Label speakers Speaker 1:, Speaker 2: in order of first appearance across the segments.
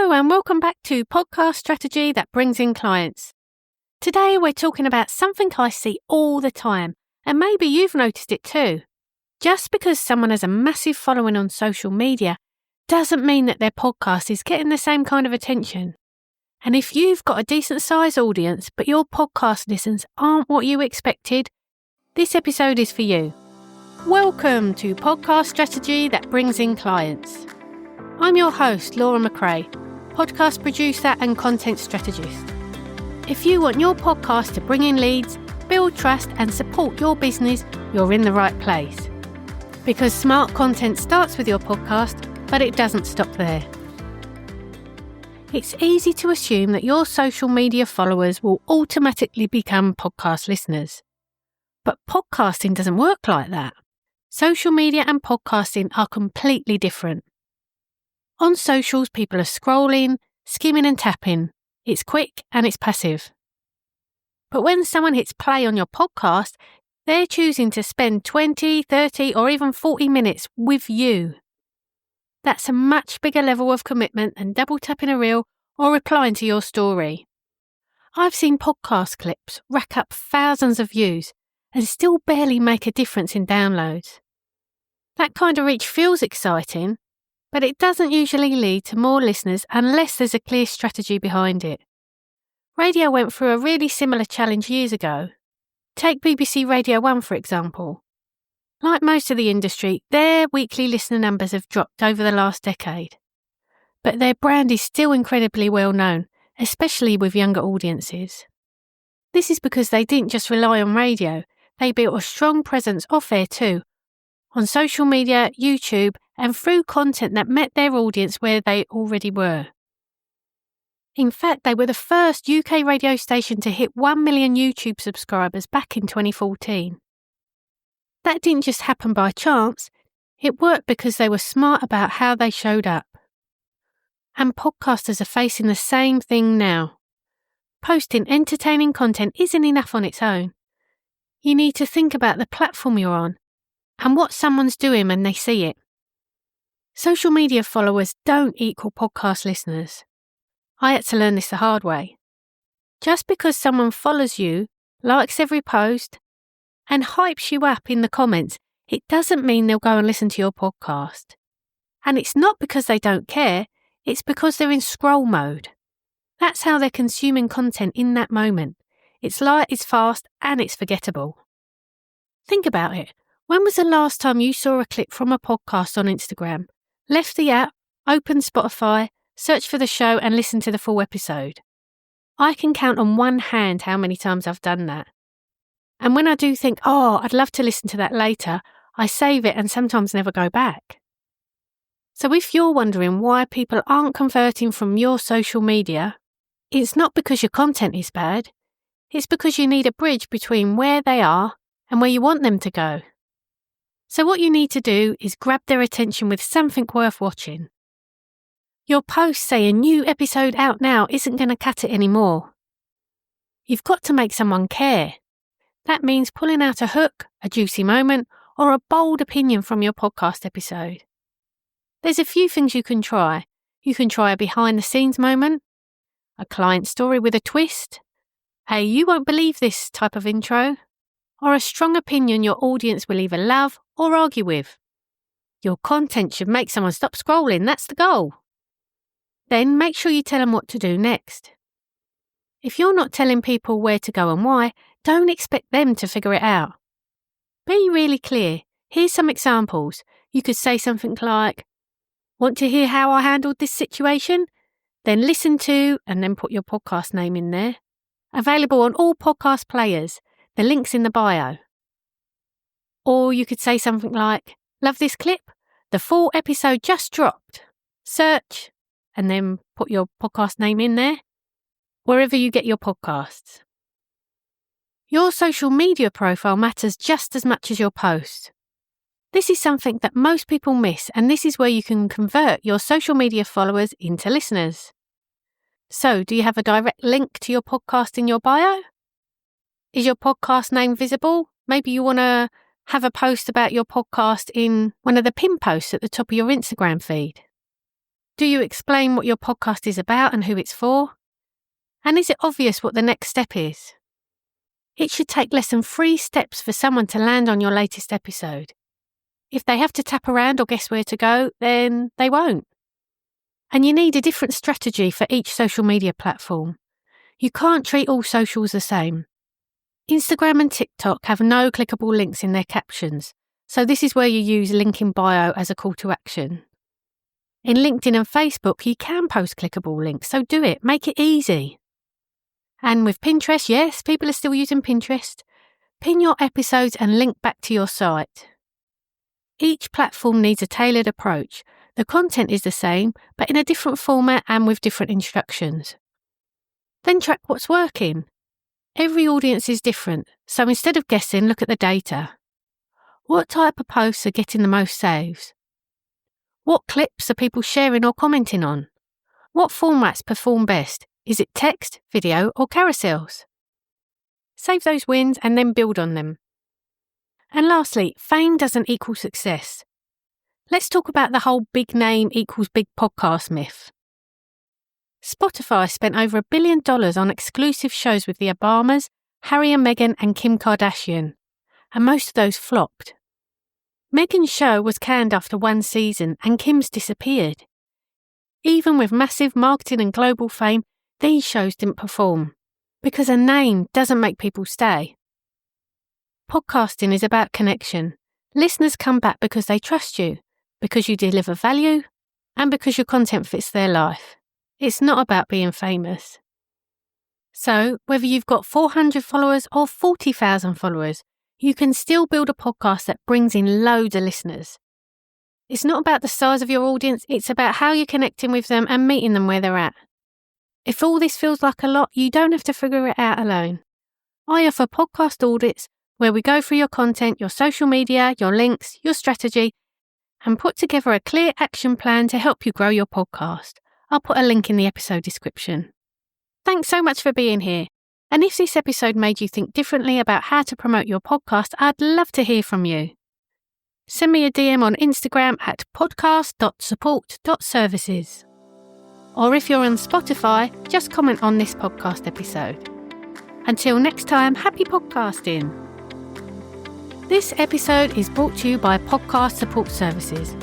Speaker 1: Hello and welcome back to Podcast Strategy That Brings in Clients. Today we're talking about something I see all the time, and maybe you've noticed it too. Just because someone has a massive following on social media doesn't mean that their podcast is getting the same kind of attention. And if you've got a decent sized audience but your podcast listens aren't what you expected, this episode is for you. Welcome to Podcast Strategy That Brings in Clients. I'm your host, Laura McRae, podcast producer and content strategist. If you want your podcast to bring in leads, build trust and support your business, you're in the right place. Because smart content starts with your podcast, but it doesn't stop there. It's easy to assume that your social media followers will automatically become podcast listeners. But podcasting doesn't work like that. Social media and podcasting are completely different. On socials, people are scrolling, skimming and tapping. It's quick and it's passive. But when someone hits play on your podcast, they're choosing to spend 20, 30 or even 40 minutes with you. That's a much bigger level of commitment than double tapping a reel or replying to your story. I've seen podcast clips rack up thousands of views and still barely make a difference in downloads. That kind of reach feels exciting, but it doesn't usually lead to more listeners unless there's a clear strategy behind it. Radio went through a really similar challenge years ago. Take BBC Radio 1 for example. Like most of the industry, their weekly listener numbers have dropped over the last decade. But their brand is still incredibly well known, especially with younger audiences. This is because they didn't just rely on radio, they built a strong presence off air too, on social media, YouTube, and through content that met their audience where they already were. In fact, they were the first UK radio station to hit 1 million YouTube subscribers back in 2014. That didn't just happen by chance, it worked because they were smart about how they showed up. And podcasters are facing the same thing now. Posting entertaining content isn't enough on its own. You need to think about the platform you're on and what someone's doing when they see it. Social media followers don't equal podcast listeners. I had to learn this the hard way. Just because someone follows you, likes every post, and hypes you up in the comments, it doesn't mean they'll go and listen to your podcast. And it's not because they don't care, it's because they're in scroll mode. That's how they're consuming content in that moment. It's light, it's fast, and it's forgettable. Think about it. When was the last time you saw a clip from a podcast on Instagram, left the app, opened Spotify, searched for the show and listened to the full episode? I can count on one hand how many times I've done that. And when I do think, I'd love to listen to that later, I save it and sometimes never go back. So if you're wondering why people aren't converting from your social media, it's not because your content is bad. It's because you need a bridge between where they are and where you want them to go. So what you need to do is grab their attention with something worth watching. Your post saying new episode out now isn't going to cut it anymore. You've got to make someone care. That means pulling out a hook, a juicy moment, or a bold opinion from your podcast episode. There's a few things you can try. You can try a behind the scenes moment, a client story with a twist, a you won't believe this type of intro, or a strong opinion your audience will either love or argue with. Your content should make someone stop scrolling, that's the goal. Then make sure you tell them what to do next. If you're not telling people where to go and why, don't expect them to figure it out. Be really clear. Here's some examples. You could say something like, want to hear how I handled this situation? Then listen to, and then put your podcast name in there. Available on all podcast players. The link's in the bio. Or you could say something like, love this clip? The full episode just dropped. Search, and then put your podcast name in there, wherever you get your podcasts. Your social media profile matters just as much as your post. This is something that most people miss, and this is where you can convert your social media followers into listeners. So, do you have a direct link to your podcast in your bio? Is your podcast name visible? Maybe you want to have a post about your podcast in one of the pin posts at the top of your Instagram feed. Do you explain what your podcast is about and who it's for? And is it obvious what the next step is? It should take less than 3 steps for someone to land on your latest episode. If they have to tap around or guess where to go, then they won't. And you need a different strategy for each social media platform. You can't treat all socials the same. Instagram and TikTok have no clickable links in their captions, so this is where you use link in bio as a call to action. In LinkedIn and Facebook, you can post clickable links, so do it. Make it easy. And with Pinterest, yes, people are still using Pinterest. Pin your episodes and link back to your site. Each platform needs a tailored approach. The content is the same, but in a different format and with different instructions. Then track what's working. Every audience is different, so instead of guessing, look at the data. What type of posts are getting the most saves? What clips are people sharing or commenting on? What formats perform best? Is it text, video, or carousels? Save those wins and then build on them. And lastly, fame doesn't equal success. Let's talk about the whole big name equals big podcast myth. Spotify spent over $1 billion on exclusive shows with the Obamas, Harry and Meghan, and Kim Kardashian, and most of those flopped. Meghan's show was canned after 1 season and Kim's disappeared. Even with massive marketing and global fame, these shows didn't perform, because a name doesn't make people stay. Podcasting is about connection. Listeners come back because they trust you, because you deliver value, and because your content fits their life. It's not about being famous. So, whether you've got 400 followers or 40,000 followers, you can still build a podcast that brings in loads of listeners. It's not about the size of your audience, it's about how you're connecting with them and meeting them where they're at. If all this feels like a lot, you don't have to figure it out alone. I offer podcast audits where we go through your content, your social media, your links, your strategy, and put together a clear action plan to help you grow your podcast. I'll put a link in the episode description. Thanks so much for being here. And if this episode made you think differently about how to promote your podcast, I'd love to hear from you. Send me a DM on Instagram at podcast.support.services. Or if you're on Spotify, just comment on this podcast episode. Until next time, happy podcasting. This episode is brought to you by Podcast Support Services,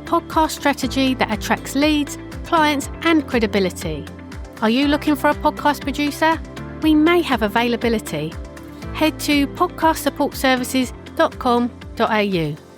Speaker 1: podcast strategy that attracts leads, clients, and credibility. Are you looking for a podcast producer? We may have availability. Head to podcastsupportservices.com.au.